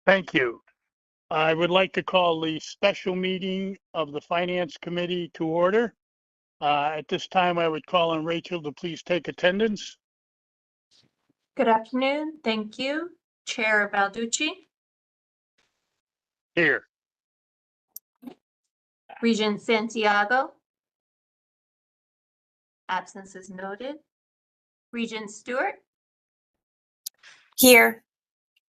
Thank you. I would like to call the special meeting of the Finance Committee to order. At this time, I would call on Rachel to please take attendance. Good afternoon. Thank you. Chair Balducci, Here. Regent Santiago. Absence is noted. Regent Stewart. Here.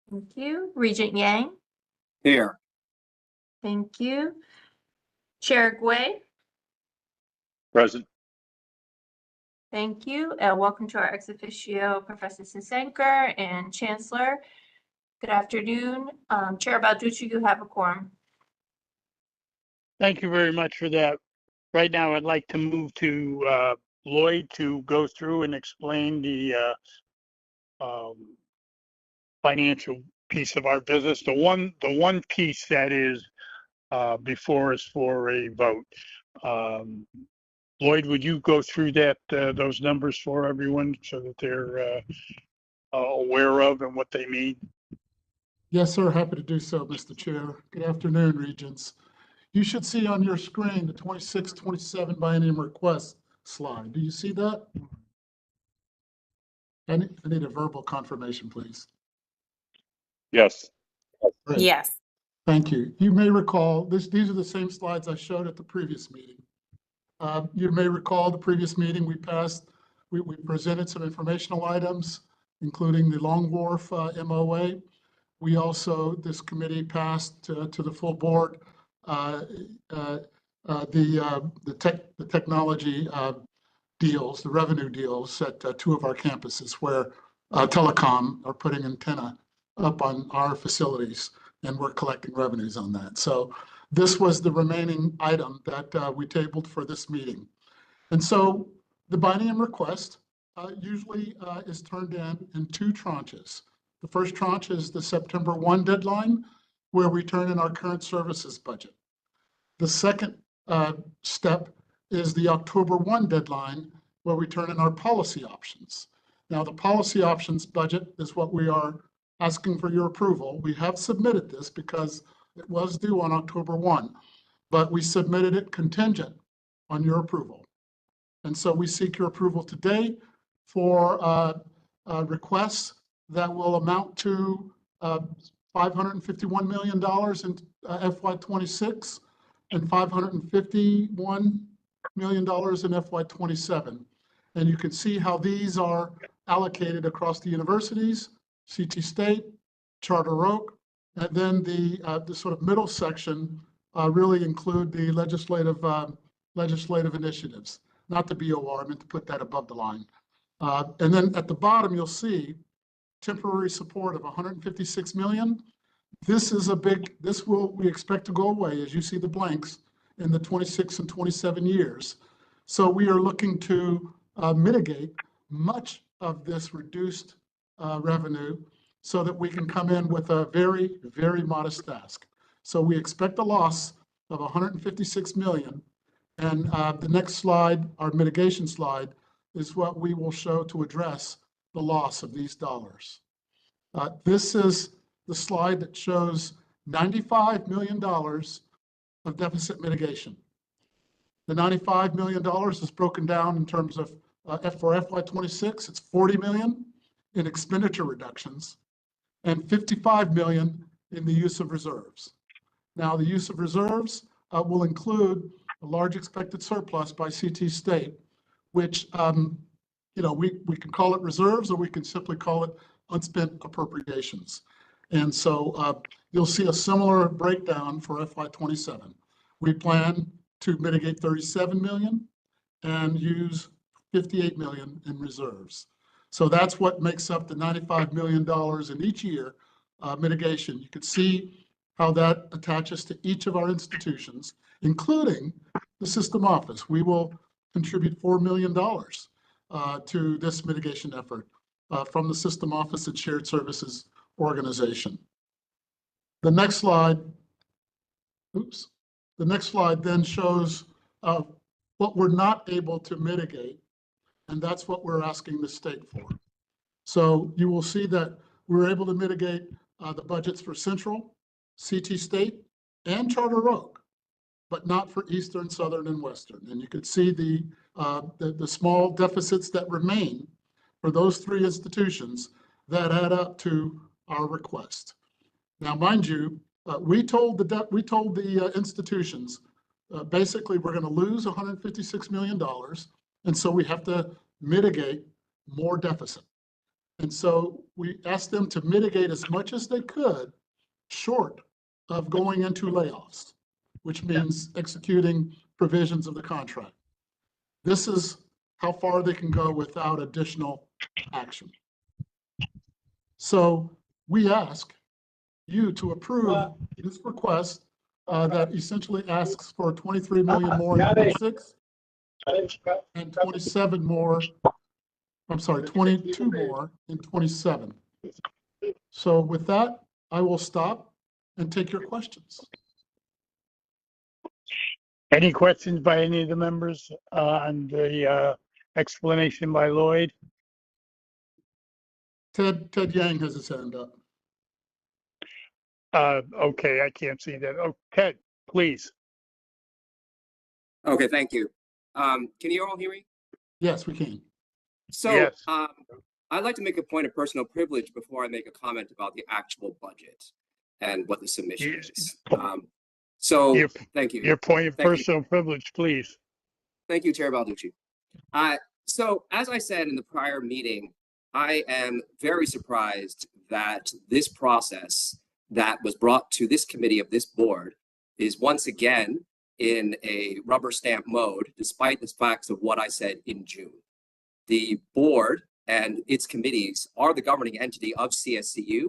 Thank you. Regent Yang. Here. Thank you. Chair Gui. Present. Thank you. Welcome to our ex officio, Professor Sisenker and Chancellor. Good afternoon. Chair Balducci, you have a quorum. Thank you very much for that. Right now, I'd like to move to Lloyd to go through and explain the financial piece of our business. The one piece that is before us for a vote. Lloyd, would you go through that those numbers for everyone so that they're aware of and what they mean? Yes, sir. Happy to do so, Mr. Chair. Good afternoon, Regents. You should see on your screen the 26-27 biennium request slide. Do you see that? I need a verbal confirmation, please. Yes. Great. Yes. Thank you. You may recall these are the same slides I showed at the previous meeting. You may recall the previous meeting we presented some informational items, including the Long Wharf MOA. We also, this committee passed to the full board the technology deals, the revenue deals at two of our campuses where telecom are putting antenna up on our facilities, and we're collecting revenues on that. So this was the remaining item that we tabled for this meeting. And so the biennium request usually is turned in two tranches. The first tranche is the September 1 deadline, where we turn in our current services budget. The second step is the October 1 deadline, where we turn in our policy options. Now, the policy options budget is what we are asking for your approval. We have submitted this because it was due on October 1, but we submitted it contingent on your approval. And so we seek your approval today for requests that will amount to $551 million in FY26 and $551 million in FY27. And you can see how these are allocated across the universities, CT State, Charter Oak, and then the sort of middle section really include the legislative initiatives, not the BOR. I meant to put that above the line. And then at the bottom, you'll see temporary support of $156 million. This is we expect to go away, as you see the blanks, in the 26 and 27 years. So we are looking to mitigate much of this reduced revenue so that we can come in with a very, very modest ask. So we expect a loss of $156 million. And the next slide, our mitigation slide, is what we will show to address the loss of these dollars. This is the slide that shows $95 million of deficit mitigation. The $95 million is broken down in terms of for FY26, it's $40 million in expenditure reductions and $55 million in the use of reserves. Now, the use of reserves will include a large expected surplus by CT State, which we can call it reserves, or we can simply call it unspent appropriations. And so you'll see a similar breakdown for FY27. We plan to mitigate $37 million and use $58 million in reserves. So that's what makes up the $95 million in each year mitigation. You can see how that attaches to each of our institutions, including the system office. We will contribute $4 million to this mitigation effort from the system office and shared services organization. The next slide, the next slide then shows what we're not able to mitigate, and that's what we're asking the state for. So you will see that we're able to mitigate the budgets for Central, CT State, and Charter Oak, but not for Eastern, Southern, and Western. And you could see the small deficits that remain for those three institutions that add up to our request. Now, mind you, we told the institutions, basically, we're going to lose $156 million. And so we have to mitigate more deficit. And so we asked them to mitigate as much as they could short of going into layoffs, which means executing provisions of the contract. This is how far they can go without additional action. So we ask you to approve this request that essentially asks for 23 million more in 26 and 27 more, I'm sorry, 22 more in 27. So with that, I will stop and take your questions. Any questions by any of the members on the explanation by Lloyd? Ted Yang has his hand up. Okay, I can't see that. Oh, Ted, please. Okay, thank you. Can you all hear me? Yes, we can. So Yes. I'd like to make a point of personal privilege before I make a comment about the actual budget and what the submission is. Thank you. Your point of Thank you. personal privilege, please. Thank you, Chair Balducci. So as I said in the prior meeting, I am very surprised that this process that was brought to this committee of this board is once again in a rubber stamp mode, despite the facts of what I said in June. The board and its committees are the governing entity of CSCU,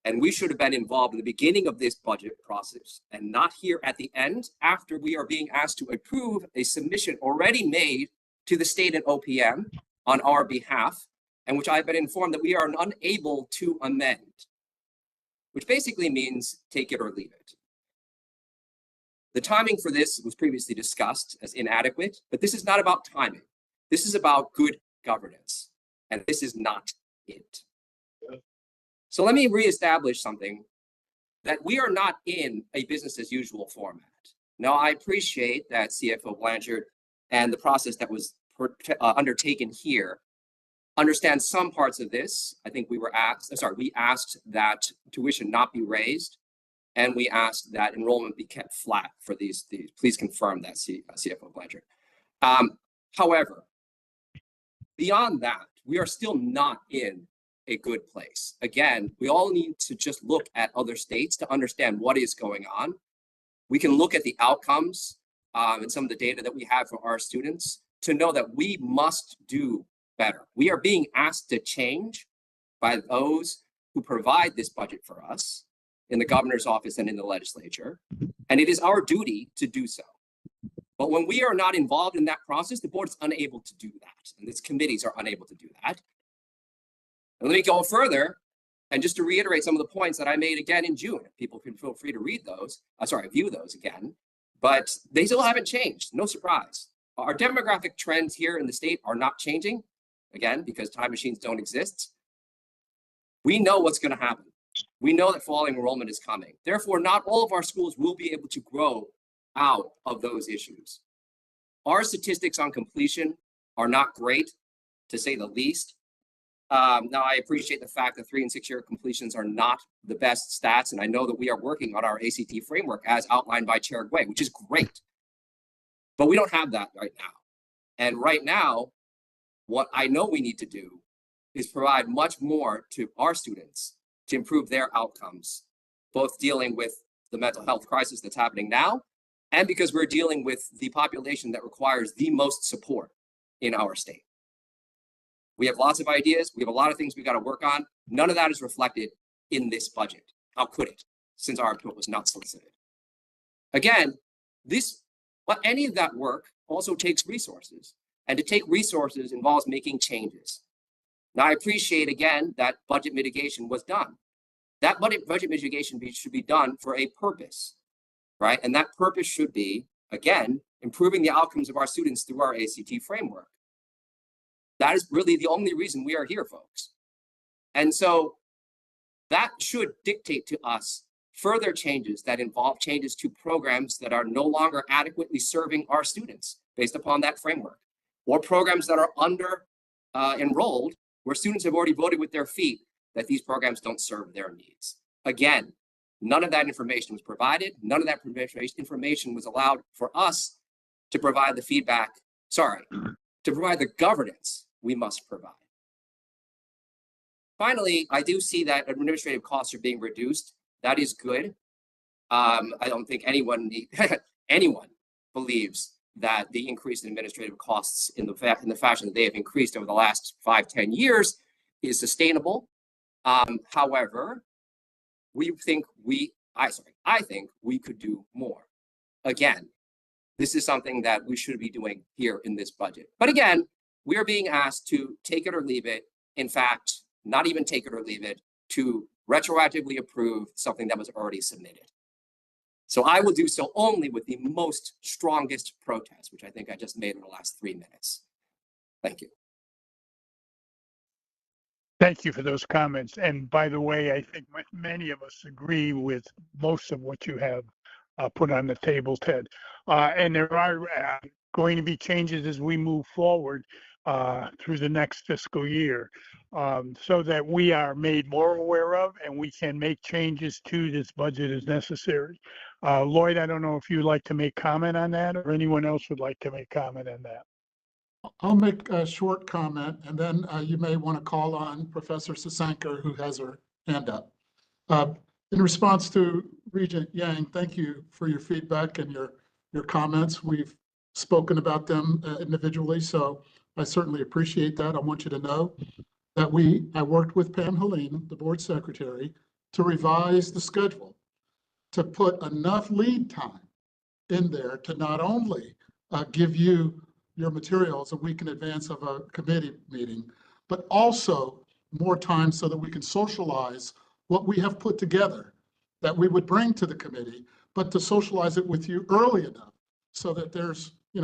and we should have been involved in the beginning of this budget process and not here at the end after we are being asked to approve a submission already made to the state and OPM on our behalf, and which I've been informed that we are unable to amend, which basically means take it or leave it. The timing for this was previously discussed as inadequate, but this is not about timing. This is about good governance, and this is not it. So let me reestablish something, that we are not in a business as usual format. Now, I appreciate that CFO Blanchard and the process that was undertaken here understand some parts of this. I think we asked that tuition not be raised, and we asked that enrollment be kept flat for these. Please confirm that, CFO Blanchard. However, beyond that, we are still not in a good place. Again, we all need to just look at other states to understand what is going on. We can look at the outcomes and some of the data that we have for our students to know that we must do better. We are being asked to change by those who provide this budget for us in the governor's office and in the legislature, and it is our duty to do so. But when we are not involved in that process, the board is unable to do that, and its committees are unable to do that. And let me go further, and just to reiterate some of the points that I made again in June. People can feel free to read those, view those again, but they still haven't changed, no surprise. Our demographic trends here in the state are not changing, again, because time machines don't exist. We know what's gonna happen. We know that falling enrollment is coming. Therefore, not all of our schools will be able to grow out of those issues. Our statistics on completion are not great, to say the least. Now, I appreciate the fact that 3- and 6-year completions are not the best stats, and I know that we are working on our ACT framework as outlined by Chair Gway, which is great. But we don't have that right now. And right now, what I know we need to do is provide much more to our students to improve their outcomes, both dealing with the mental health crisis that's happening now, and because we're dealing with the population that requires the most support in our state. We have lots of ideas. We have a lot of things we got to work on. None of that is reflected in this budget. How could it, since our input was not solicited? Again, any of that work also takes resources, and to take resources involves making changes. Now, I appreciate, again, that budget mitigation was done. That budget mitigation should be done for a purpose, right? And that purpose should be, again, improving the outcomes of our students through our ACT framework. That is really the only reason we are here, folks. And so that should dictate to us further changes that involve changes to programs that are no longer adequately serving our students based upon that framework, or programs that are under enrolled where students have already voted with their feet that these programs don't serve their needs. Again, none of that information was provided. None of that information was allowed for us to provide the feedback, to provide the governance we must provide. Finally, I do see that administrative costs are being reduced. That is good. I don't think anyone believes that the increase in administrative costs in the fashion that they have increased over the last 5-10 years is sustainable. However, I think we could do more. Again, this is something that we should be doing here in this budget. But again, we are being asked to take it or leave it. In fact, not even take it or leave it, to retroactively approve something that was already submitted. So I will do so only with the most strongest protest, which I think I just made in the last 3 minutes. Thank you. Thank you for those comments. And by the way, I think many of us agree with most of what you have put on the table, Ted. And there are going to be changes as we move forward through the next fiscal year, so that we are made more aware of and we can make changes to this budget as necessary. Lloyd, I don't know if you'd like to make comment on that, or anyone else would like to make comment on that. I'll make a short comment, and then you may want to call on Professor Sasanker, who has her hand up. In response to Regent Yang, thank you for your feedback and your comments. We've spoken about them individually, so I certainly appreciate that. I want you to know that I worked with Pam Helene, the board secretary, to revise the schedule, to put enough lead time in there to not only give you your materials a week in advance of a committee meeting, but also more time so that we can socialize what we have put together that we would bring to the committee, but to socialize it with you early enough so that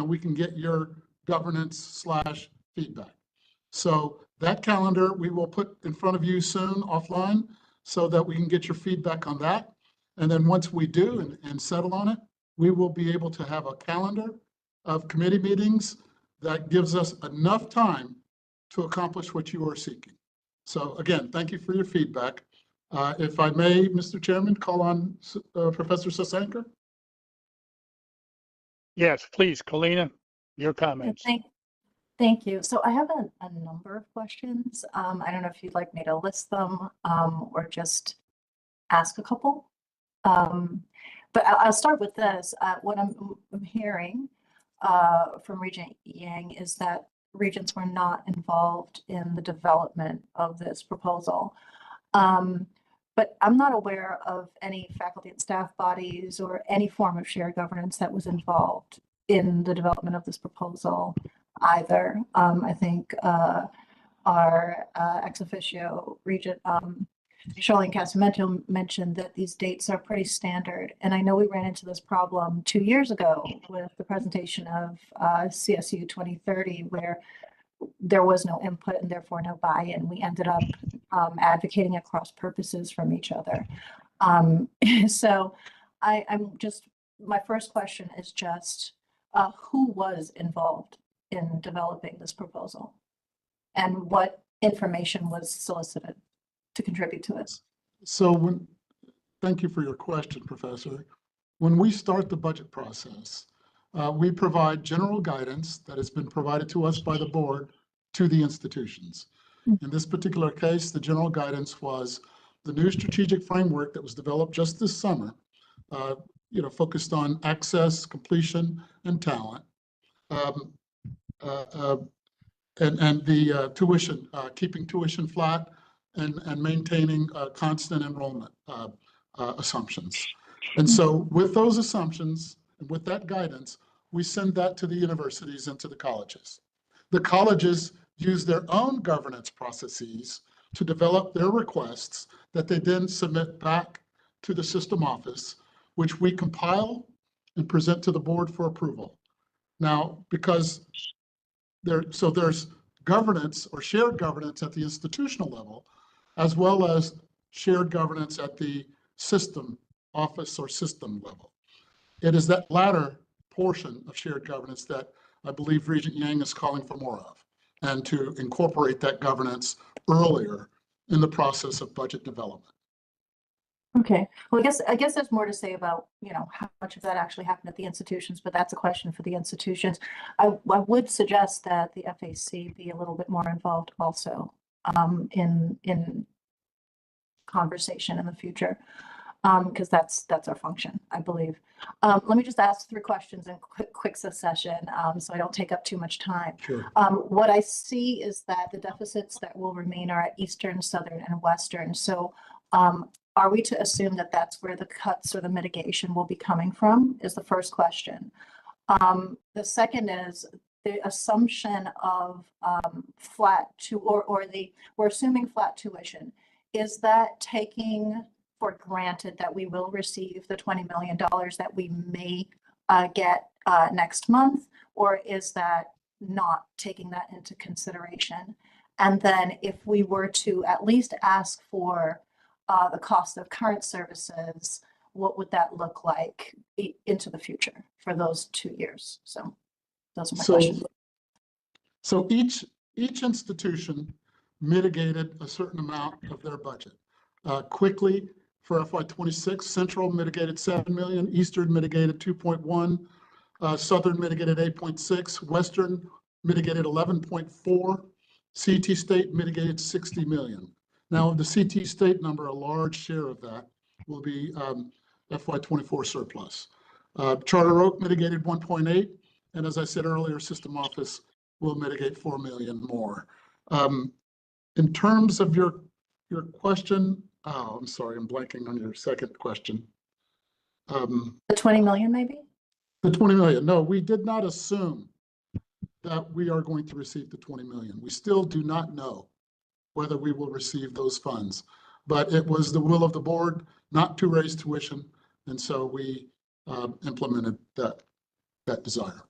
we can get your governance / feedback. So that calendar we will put in front of you soon offline so that we can get your feedback on that. And then once we do and settle on it, we will be able to have a calendar of committee meetings that gives us enough time to accomplish what you are seeking. So again, thank you for your feedback. If I may, Mr. Chairman, call on Professor Sasanker. Yes, please, Kalina, your comments. Thank you. So I have a number of questions. I don't know if you'd like me to list them or just ask a couple. But I'll start with this. What I'm hearing from Regent Yang is that regents were not involved in the development of this proposal. But I'm not aware of any faculty and staff bodies or any form of shared governance that was involved in the development of this proposal either. I think our ex officio regent, Charlene Casamento, mentioned that these dates are pretty standard. And I know we ran into this problem 2 years ago with the presentation of CSU 2030, where there was no input and therefore no buy-in. We ended up advocating at cross purposes from each other. So my first question is just, who was involved in developing this proposal? And what information was solicited to contribute to it? So thank you for your question, Professor. When we start the budget process, we provide general guidance that has been provided to us by the board to the institutions. In this particular case, the general guidance was the new strategic framework that was developed just this summer, focused on access, completion, and talent, and the tuition, keeping tuition flat and maintaining constant enrollment assumptions. And so with those assumptions and with that guidance, we send that to the universities and to the colleges. The colleges use their own governance processes to develop their requests that they then submit back to the system office, which we compile and present to the board for approval. Now, because there's governance or shared governance at the institutional level, as well as shared governance at the system office or system level. It is that latter portion of shared governance that I believe Regent Yang is calling for more of, and to incorporate that governance earlier in the process of budget development. Okay, well, I guess there's more to say about, you know, how much of that actually happened at the institutions, but that's a question for the institutions. I would suggest that the FAC be a little bit more involved also in conversation in the future, because that's our function, I believe. Let me just ask 3 questions in quick succession, so I don't take up too much time. Sure. What I see is that the deficits that will remain are at Eastern, Southern, and Western. So are we to assume that that's where the cuts or the mitigation will be coming from, is the first question. The second is the assumption of we're assuming flat tuition. Is that taking for granted that we will receive the $20 million that we may get next month, or is that not taking that into consideration? And then if we were to at least ask for the cost of current services, what would that look like into the future for those 2 years? So those are my questions. So each institution mitigated a certain amount of their budget. Quickly, for FY26, Central mitigated 7 million, Eastern mitigated 2.1, Southern mitigated 8.6, Western mitigated 11.4, CT State mitigated 60 million. Now, the CT State number, a large share of that will be FY24 surplus. Charter Oak mitigated 1.8, and as I said earlier, System Office will mitigate 4 million more. In terms of your question, oh, I'm sorry, I'm blanking on your second question. The 20 million, maybe? The 20 million. No, we did not assume that we are going to receive the 20 million. We still do not know whether we will receive those funds, but it was the will of the board not to raise tuition, and so we implemented that desire.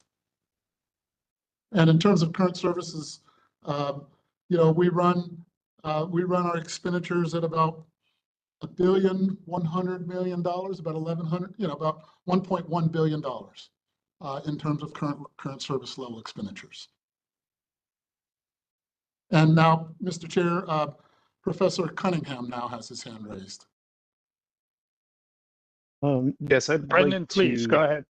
And in terms of current services, you know, we run our expenditures at about $1.1 billion, about 1,100, you know, about $1.1 billion in terms of current service level expenditures. And now, Mr. Chair, Professor Cunningham now has his hand raised. Yes, I'd Brendan, like please, to, go ahead.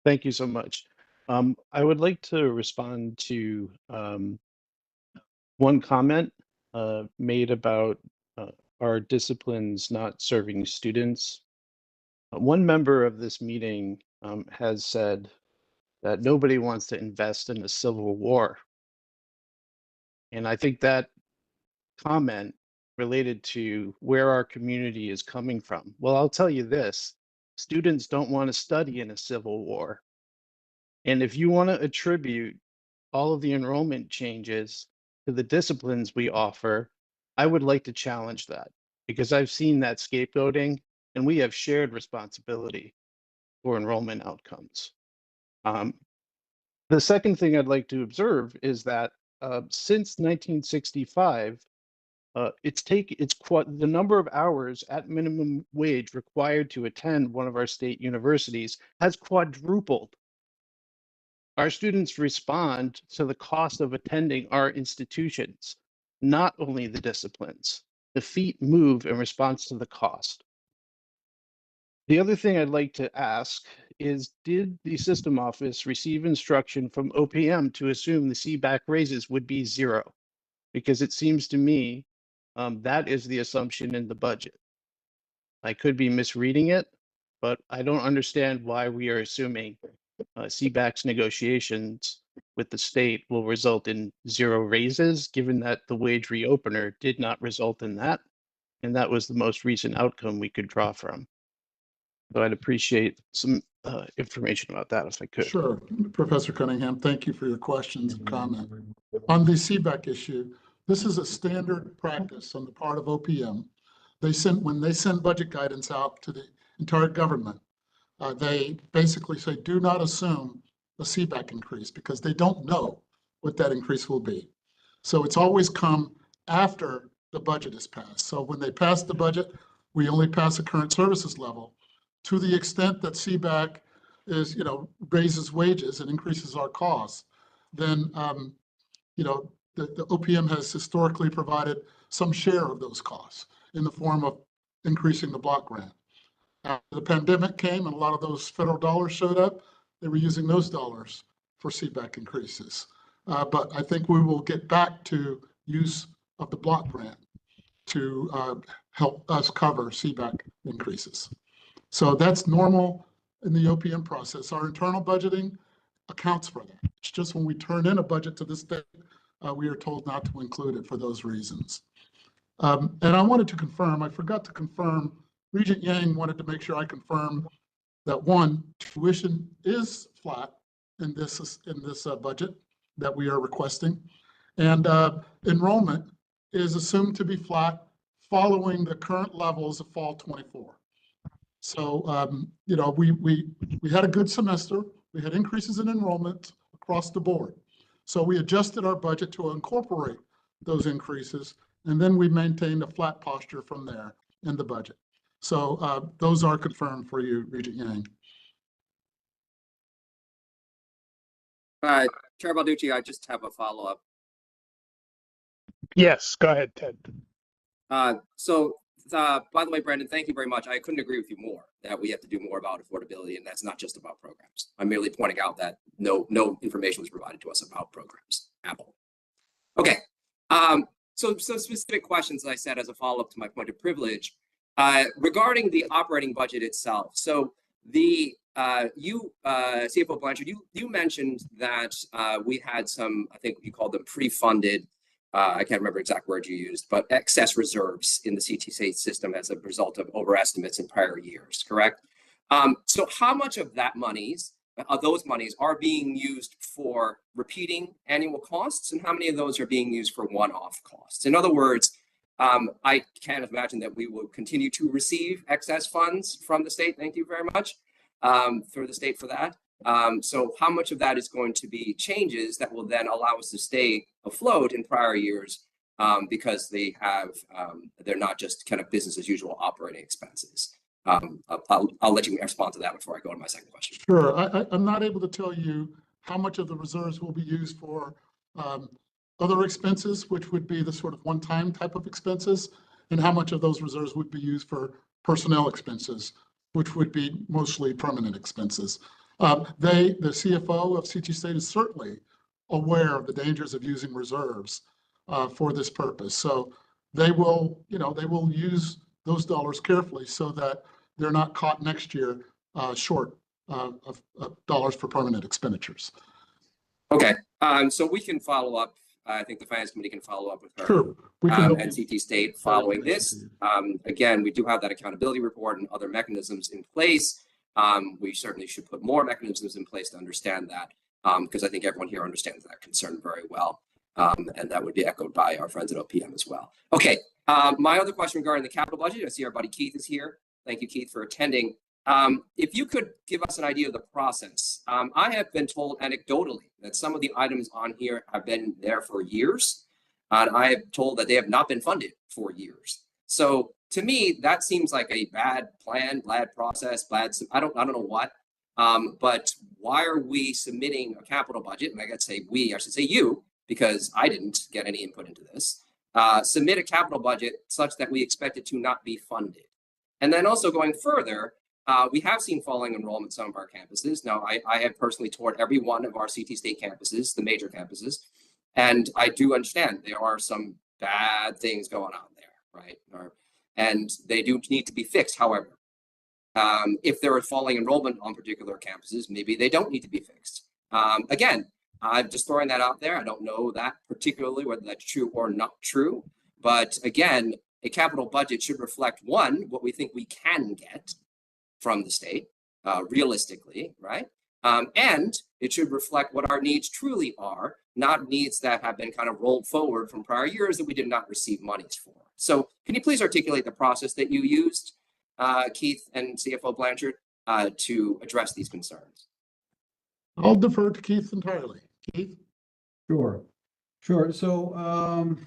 Thank you so much. I would like to respond to one comment made about our disciplines not serving students. One member of this meeting has said that nobody wants to invest in a civil war. And I think that comment related to where our community is coming from. Well, I'll tell you this, students don't want to study in a civil war. And if you want to attribute all of the enrollment changes to the disciplines we offer, I would like to challenge that because I've seen that scapegoating and we have shared responsibility for enrollment outcomes. The second thing I'd like to observe is that since 1965, the number of hours at minimum wage required to attend one of our state universities has quadrupled. Our students respond to the cost of attending our institutions, not only the disciplines. The feet move in response to the cost. The other thing I'd like to ask is, did the system office receive instruction from OPM to assume the CBAC raises would be 0? Because it seems to me that is the assumption in the budget. I could be misreading it, but I don't understand why we are assuming CBAC's negotiations with the state will result in 0 raises, given that the wage reopener did not result in that. And that was the most recent outcome we could draw from. So I'd appreciate some information about that if I could. Sure, Professor Cunningham, thank you for your questions and comment. On the CBAC issue, this is a standard practice on the part of OPM. When they send budget guidance out to the entire government, they basically say, do not assume a CBAC increase because they don't know what that increase will be. So it's always come after the budget is passed. So when they pass the budget, we only pass the current services level. To the extent that CBAC is, raises wages and increases our costs, then, the OPM has historically provided some share of those costs in the form of increasing the block grant. After the pandemic came and a lot of those federal dollars showed up, they were using those dollars for CBAC increases. But I think we will get back to use of the block grant to help us cover CBAC increases. So that's normal in the OPM process. Our internal budgeting accounts for that. It's just when we turn in a budget to the state, we are told not to include it for those reasons. And I wanted to confirm, I forgot to confirm, Regent Yang wanted to make sure I confirm that one, tuition is flat in this budget that we are requesting. And enrollment is assumed to be flat following the current levels of fall 24. So, we had a good semester. We had increases in enrollment across the board. So we adjusted our budget to incorporate those increases, and then we maintained a flat posture from there in the budget. So those are confirmed for you, Regent Yang. Chair Balducci, I just have a follow-up. Yes, go ahead, Ted. By the way, Brandon, thank you very much. I couldn't agree with you more that we have to do more about affordability, and that's not just about programs. I'm merely pointing out that no information was provided to us about programs at all. Okay, so specific questions, as I said, as a follow-up to my point of privilege, regarding the operating budget itself. So CFO Blanchard, you mentioned that we had some, I think you called them pre-funded, I can't remember exact word you used, but excess reserves in the CTC system as a result of overestimates in prior years, correct? So how much of those monies are being used for repeating annual costs, and how many of those are being used for one-off costs? In other words, I can't imagine that we will continue to receive excess funds from the state. Thank you very much for the state for that. So how much of that is going to be changes that will then allow us to stay afloat in prior years because they're not just kind of business as usual operating expenses? I'll let you respond to that before I go to my second question. Sure. I'm not able to tell you how much of the reserves will be used for other expenses, which would be the sort of one-time type of expenses, and how much of those reserves would be used for personnel expenses, which would be mostly permanent expenses. The CFO of CT State is certainly aware of the dangers of using reserves for this purpose. So they will use those dollars carefully so that they're not caught next year short of dollars for permanent expenditures. Okay, so we can follow up. I think the Finance Committee can follow up with her. Sure. We can and CT State following this. Again, we do have that accountability report and other mechanisms in place. We certainly should put more mechanisms in place to understand that, because I think everyone here understands that concern very well. And that would be echoed by our friends at OPM as well. Okay, my other question regarding the capital budget, I see our buddy Keith is here. Thank you, Keith, for attending. If you could give us an idea of the process. I have been told anecdotally that some of the items on here have been there for years. And I have told that they have not been funded for years. So to me, that seems like a bad plan, bad process, I don't know what. But why are we submitting a capital budget? And I should say you, because I didn't get any input into this. Submit a capital budget such that we expect it to not be funded. And then also going further, we have seen falling enrollment at some of our campuses. Now, I have personally toured every one of our CT State campuses, the major campuses, and I do understand there are some bad things going on there, right? And they do need to be fixed. However, if there are falling enrollment on particular campuses, maybe they don't need to be fixed. Again, I'm just throwing that out there. I don't know that particularly whether that's true or not true. But again, a capital budget should reflect, one, what we think we can get from the state, realistically, right? And it should reflect what our needs truly are, not needs that have been kind of rolled forward from prior years that we did not receive monies for. So can you please articulate the process that you used, Keith and CFO Blanchard, to address these concerns? I'll defer to Keith entirely. Keith? Sure. So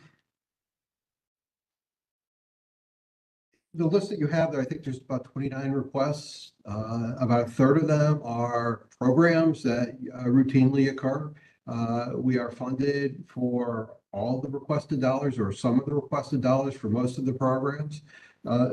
the list that you have there, I think there's about 29 requests. About a third of them are programs that routinely occur. We are funded for all the requested dollars or some of the requested dollars for most of the programs.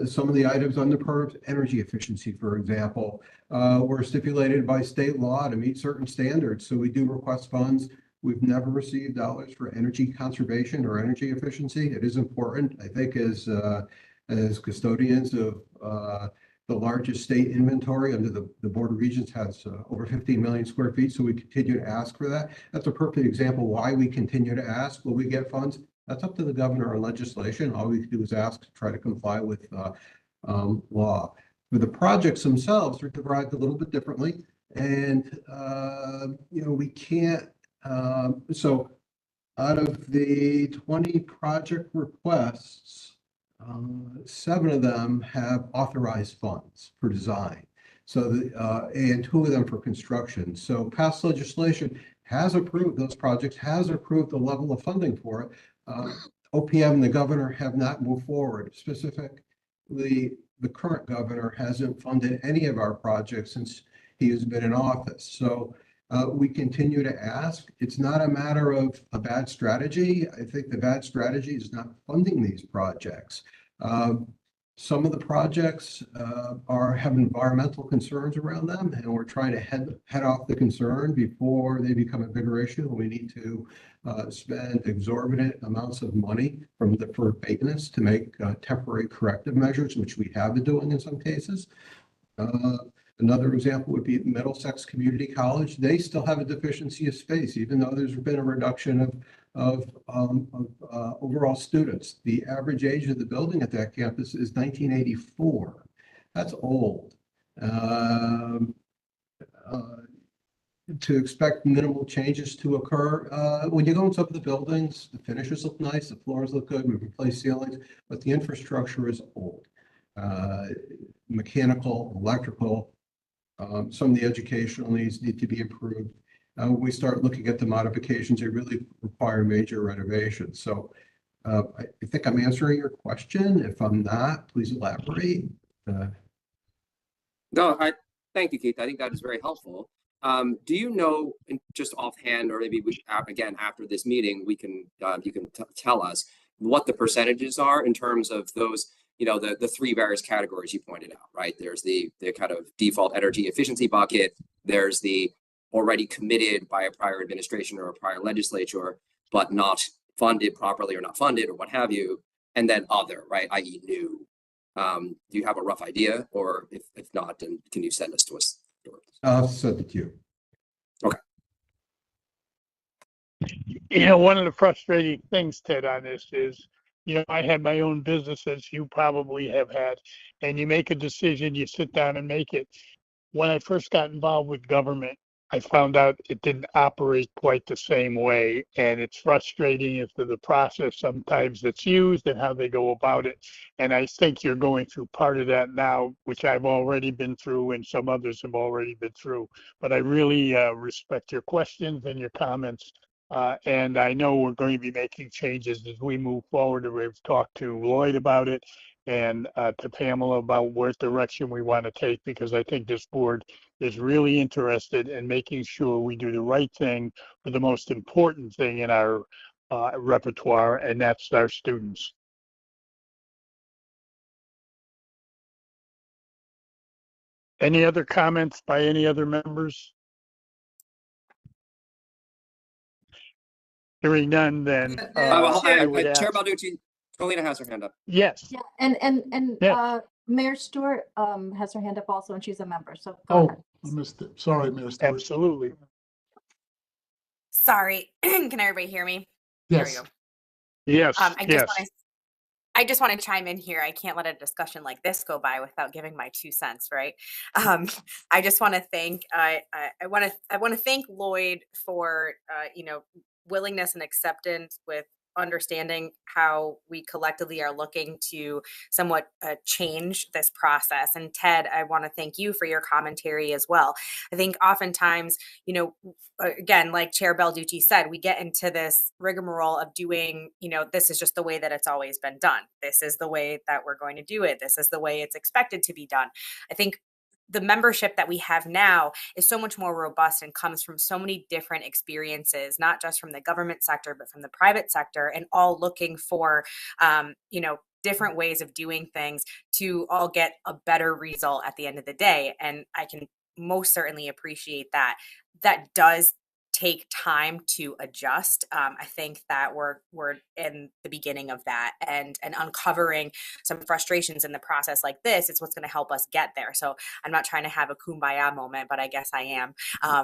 Some of the items on the programs, energy efficiency, for example, were stipulated by state law to meet certain standards. So we do request funds. We've never received dollars for energy conservation or energy efficiency. It is important, I think, as custodians of the largest state inventory under the Board of Regents has over 15 million square feet. So we continue to ask for that. That's a perfect example why we continue to ask. Will we get funds? That's up to the governor on legislation. All we can do is ask to try to comply with law. For the projects themselves, they're derived a little bit differently. And, we can't, so out of the 20 project requests, 7 of them have authorized funds for design. So, and 2 of them for construction. So past legislation has approved those projects, has approved the level of funding for it. OPM and the governor have not moved forward. Specifically, the current governor hasn't funded any of our projects since he has been in office. So we continue to ask. It's not a matter of a bad strategy. I think the bad strategy is not funding these projects. Some of the projects have environmental concerns around them, and we're trying to head off the concern before they become a bigger issue. We need to spend exorbitant amounts of money from deferred maintenance to make temporary corrective measures, which we have been doing in some cases. Another example would be Middlesex Community College. They still have a deficiency of space, even though there's been a reduction of overall students. The average age of the building at that campus is 1984. That's old. To expect minimal changes to occur. When you go into some of the buildings, the finishes look nice, the floors look good, we've replaced ceilings, but the infrastructure is old. Mechanical, electrical, some of the educational needs need to be improved. When we start looking at the modifications, they really require major renovations. So I think I'm answering your question. If I'm not, please elaborate. No, thank you, Keith. I think that is very helpful. Do you know, just offhand, or maybe again after this meeting, you can tell us what the percentages are in terms of those, the 3 various categories you pointed out, right? There's the kind of default energy efficiency bucket. There's the already committed by a prior administration or a prior legislature, but not funded properly or not funded or what have you. And then other, right, i.e. new. Do you have a rough idea, or if not, then can you send us to us? I'll send it to you. Okay. One of the frustrating things, Ted, on this is, I had my own business, as you probably have had, and you make a decision, you sit down and make it. When I first got involved with government, I found out it didn't operate quite the same way, and it's frustrating as to the process sometimes that's used and how they go about it. And I think you're going through part of that now, which I've already been through and some others have already been through. But I really respect your questions and your comments. And I know we're going to be making changes as we move forward. We've talked to Lloyd about it and to Pamela about what direction we want to take, because I think this board is really interested in making sure we do the right thing for the most important thing in our repertoire, and that's our students. Any other comments by any other members? Hearing none, then I would ask. Chair Balducci, Colina has her hand up. Yes. Yeah, and Yes. Mayor Stewart has her hand up also, and she's a member, so go ahead. I missed it. Sorry, Mayor Stewart. Absolutely. Sorry, can everybody hear me? Yes. There we go. Yes. I just want to chime in here. I can't let a discussion like this go by without giving my 2 cents, right? I just want to thank I want to thank Lloyd for willingness and acceptance with understanding how we collectively are looking to somewhat change this process. And Ted, I want to thank you for your commentary as well. I think oftentimes, you know, again, like Chair Balducci said, we get into this rigmarole of doing, you know, this is just the way that it's always been done. This is the way that we're going to do it. This is the way it's expected to be done. I think the membership that we have now is so much more robust and comes from so many different experiences, not just from the government sector, but from the private sector, and all looking for, you know, different ways of doing things to all get a better result at the end of the day. And I can most certainly appreciate that. That does take time to adjust. I think that we're in the beginning of that, and uncovering some frustrations in the process like this, it's what's going to help us get there. So I'm not trying to have a kumbaya moment, but I guess I am,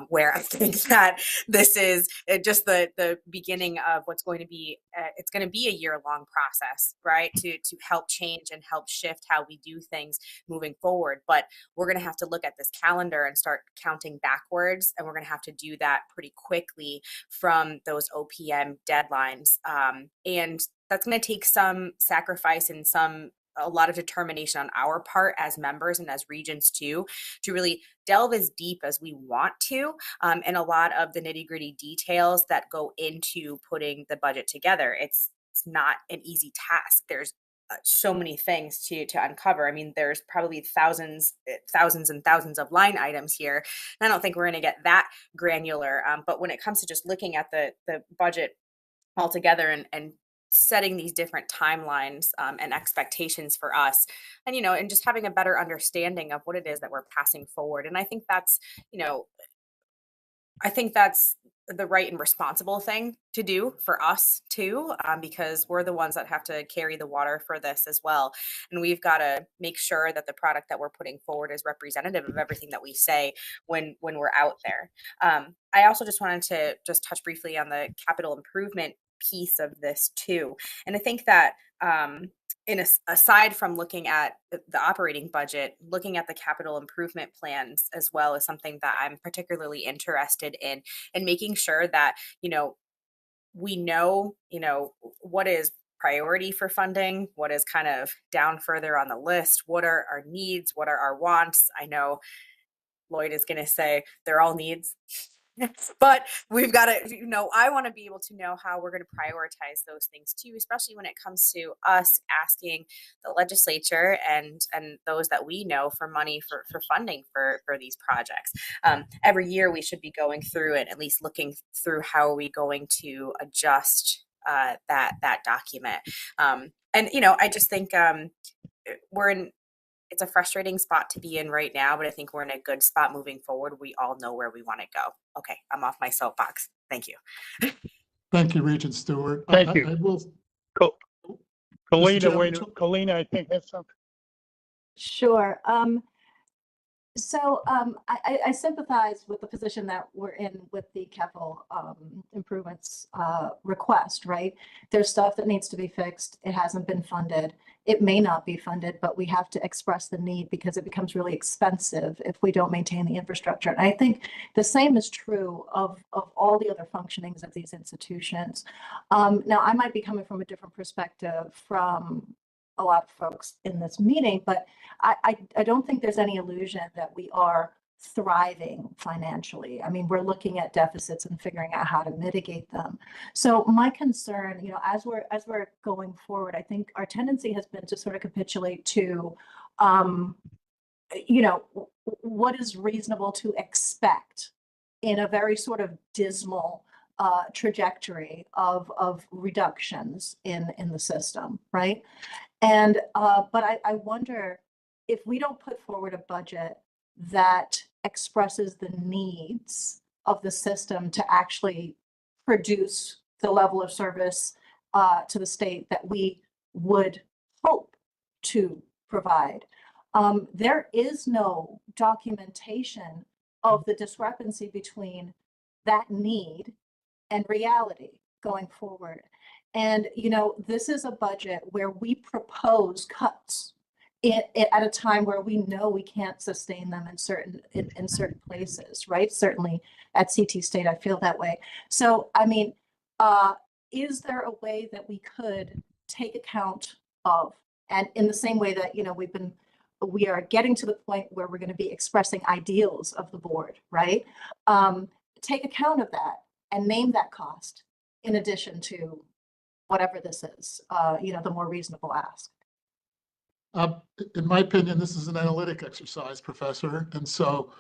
where I think that this is just the beginning of what's going to be, it's going to be a year-long process, right? To help change and help shift how we do things moving forward. But we're going to have to look at this calendar and start counting backwards, and we're going to have to do that pretty quickly from those OPM deadlines. And that's going to take some sacrifice and a lot of determination on our part as members and as regions too, to really delve as deep as we want to, and a lot of the nitty-gritty details that go into putting the budget together. It's not an easy task. There's so many things to uncover. I mean, there's probably thousands and thousands of line items here. And I don't think we're going to get that granular. But when it comes to just looking at the budget altogether and setting these different timelines and expectations for us, and, you know, and just having a better understanding of what it is that we're passing forward. And I think that's, you know, I think that's the right and responsible thing to do for us too, because we're the ones that have to carry the water for this as well. And we've got to make sure that the product that we're putting forward is representative of everything that we say when we're out there. I also just wanted to just touch briefly on the capital improvement piece of this too. And I think that aside from looking at the operating budget, looking at the capital improvement plans as well is something that I'm particularly interested in, and making sure that, you know, we know, you know, what is priority for funding, what is kind of down further on the list, what are our needs, what are our wants. I know Lloyd is going to say they're all needs. But we've got to, you know, I want to be able to know how we're going to prioritize those things too, especially when it comes to us asking the legislature and those that we know for money for funding for these projects. Every year we should be going through it, at least looking through how are we going to adjust that document. And, you know, I just think it's a frustrating spot to be in right now, but I think we're in a good spot moving forward. We all know where we want to go. Okay, I'm off my soapbox. Thank you. Thank you, Regent Stewart. Thank you. I will. Colina, I think has something. Sure. So I sympathize with the position that we're in with the capital improvements request, right? There's stuff that needs to be fixed. It hasn't been funded. It may not be funded, but we have to express the need because it becomes really expensive if we don't maintain the infrastructure. And I think the same is true of all the other functionings of these institutions. Now, I might be coming from a different perspective from a lot of folks in this meeting, but I don't think there's any illusion that we are thriving financially. I mean, we're looking at deficits and figuring out how to mitigate them. So my concern, you know, as we're going forward, I think our tendency has been to sort of capitulate to, you know, what is reasonable to expect in a very sort of dismal trajectory of reductions in the system, right? And but I wonder if we don't put forward a budget that expresses the needs of the system to actually produce the level of service to the state that we would hope to provide. There is no documentation of the discrepancy between that need and reality going forward. And, you know, this is a budget where we propose cuts at a time where we know we can't sustain them in certain places, right? Certainly at CT State, I feel that way. So, I mean, is there a way that we could take account of, and in the same way that, we are getting to the point where we're going to be expressing ideals of the board, right? Take account of that and name that cost in addition to whatever this is, the more reasonable ask. In my opinion, this is an analytic exercise, Professor, and so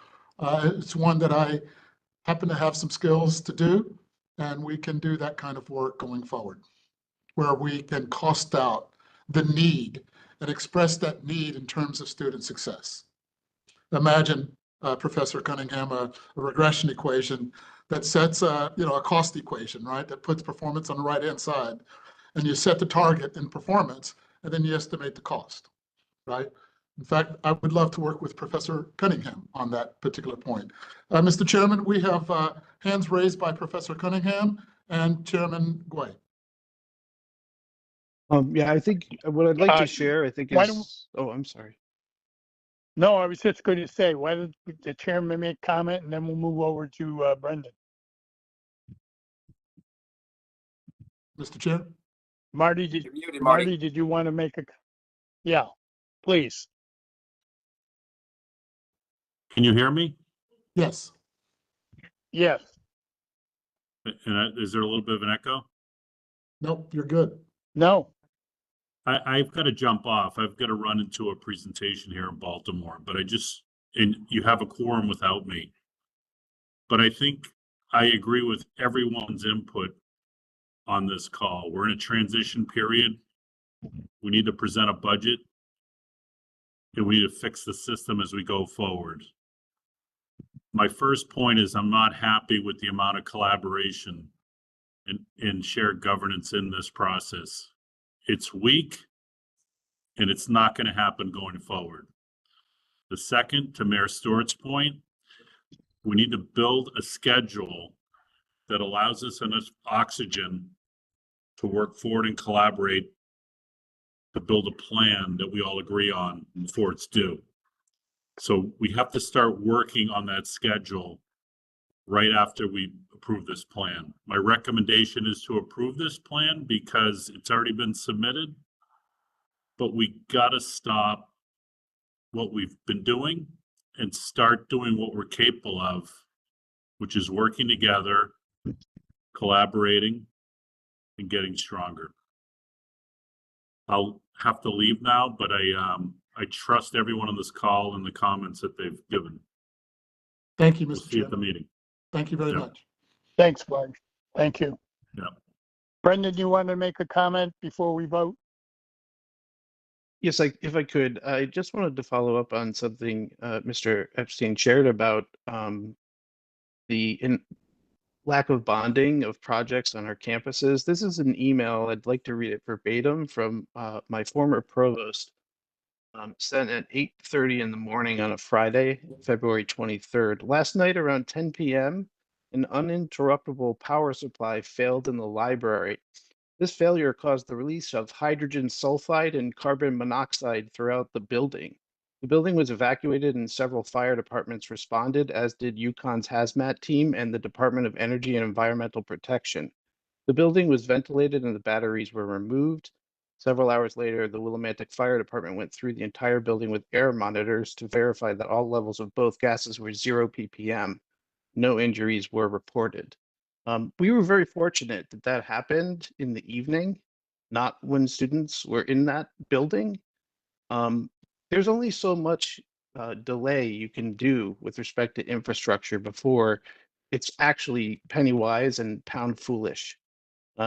it's one that I happen to have some skills to do, and we can do that kind of work going forward, where we can cost out the need and express that need in terms of student success. Imagine, Professor Cunningham, a regression equation that sets a cost equation, right? That puts performance on the right-hand side, and you set the target in performance, and then you estimate the cost, right? In fact, I would love to work with Professor Cunningham on that particular point. Mr. Chairman, we have hands raised by Professor Cunningham and Chairman Guay. Yeah, I think what I'd like Uh, to share, I think why don't- is, oh, I'm sorry. No, I was just going to say, why don't the chairman make comment and then we'll move over to Brendan. Mr. Chair? Marty, You're muted, Marty. did you want to make a? Yeah, please. Can you hear me? Yes. Yes. And is there a little bit of an echo? Nope, you're good. No. I've got to jump off. I've got to run into a presentation here in Baltimore, but and you have a quorum without me. But I think I agree with everyone's input on this call. We're in a transition period. We need to present a budget, and we need to fix the system as we go forward. My first point is I'm not happy with the amount of collaboration and shared governance in this process. It's weak, and it's not going to happen going forward. The second, to Mayor Stewart's point, we need to build a schedule that allows us enough oxygen to work forward and collaborate to build a plan that we all agree on before it's due. So we have to start working on that schedule right after we approve this plan. My recommendation is to approve this plan because it's already been submitted, but we got to stop what we've been doing and start doing what we're capable of, which is working together, collaborating, and getting stronger. I'll have to leave now, but I trust everyone on this call and the comments that they've given. Thank you, We'll Mr. see you Chair. at the meeting. Thank you very Yeah. much. Thanks, Mark. Thank you. Yeah. Brendan, you want to make a comment before we vote? Yes, if I could, I just wanted to follow up on something Mr. Epstein shared about the lack of bonding of projects on our campuses. This is an email, I'd like to read it verbatim from my former provost, sent at 8:30 in the morning on a Friday, February 23rd. Last night around 10 p.m., an uninterruptible power supply failed in the library. This failure caused the release of hydrogen sulfide and carbon monoxide throughout the building. The building was evacuated and several fire departments responded, as did UConn's hazmat team and the Department of Energy and Environmental Protection. The building was ventilated and the batteries were removed. Several hours later, the Willimantic Fire Department went through the entire building with air monitors to verify that all levels of both gases were 0 ppm. No injuries were reported. We were very fortunate that that happened in the evening, not when students were in that building. There's only so much delay you can do with respect to infrastructure before it's actually penny wise and pound foolish.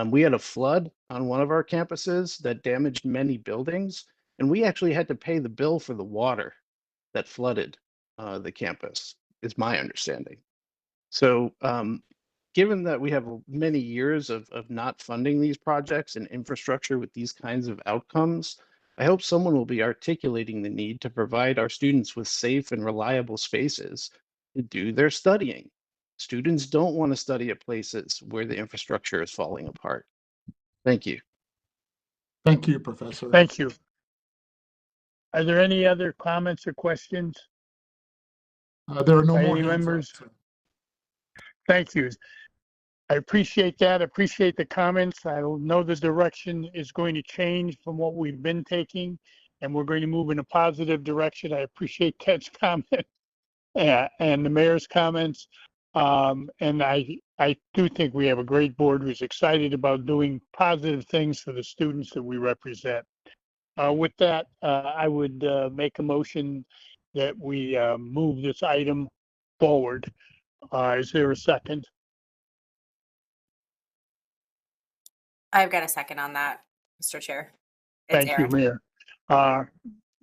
We had a flood on one of our campuses that damaged many buildings, and we actually had to pay the bill for the water that flooded the campus, is my understanding. So given that we have many years of not funding these projects and infrastructure with these kinds of outcomes, I hope someone will be articulating the need to provide our students with safe and reliable spaces to do their studying. Students don't want to study at places where the infrastructure is falling apart. Thank you. Thank you, Professor. Thank you. Are there any other comments or questions? There are no By more any hands members? up. Thank you. I appreciate that. Appreciate the comments. I know the direction is going to change from what we've been taking, and we're going to move in a positive direction. I appreciate Ted's comment and the mayor's comments. And I do think we have a great board who's excited about doing positive things for the students that we represent. With that, I would make a motion that we move this item forward. Is there a second? I've got a second on that, Mr. Chair. It's Thank you, Erin. Mayor.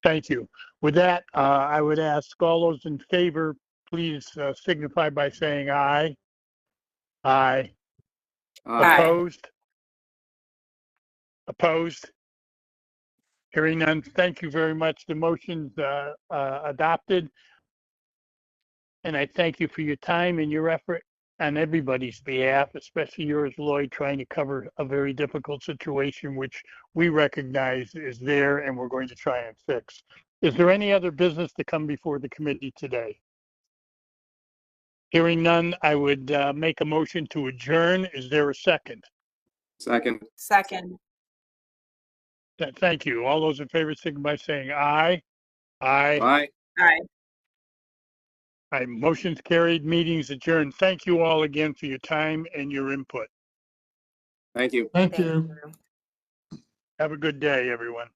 Thank you. With that, I would ask all those in favor, please signify by saying aye. Aye. Aye. Opposed? Opposed? Hearing none, thank you very much. The motion's adopted. And I thank you for your time and your effort on everybody's behalf, especially yours, Lloyd, trying to cover a very difficult situation, which we recognize is there and we're going to try and fix. Is there any other business to come before the committee today? Hearing none, I would make a motion to adjourn. Is there a second? Second. Second. Thank you. All those in favor signify by saying aye. Aye. Aye. Aye. Aye. Motion's carried. Meeting's adjourned. Thank you all again for your time and your input. Thank you. Thank Thank you. you. Have a good day, everyone.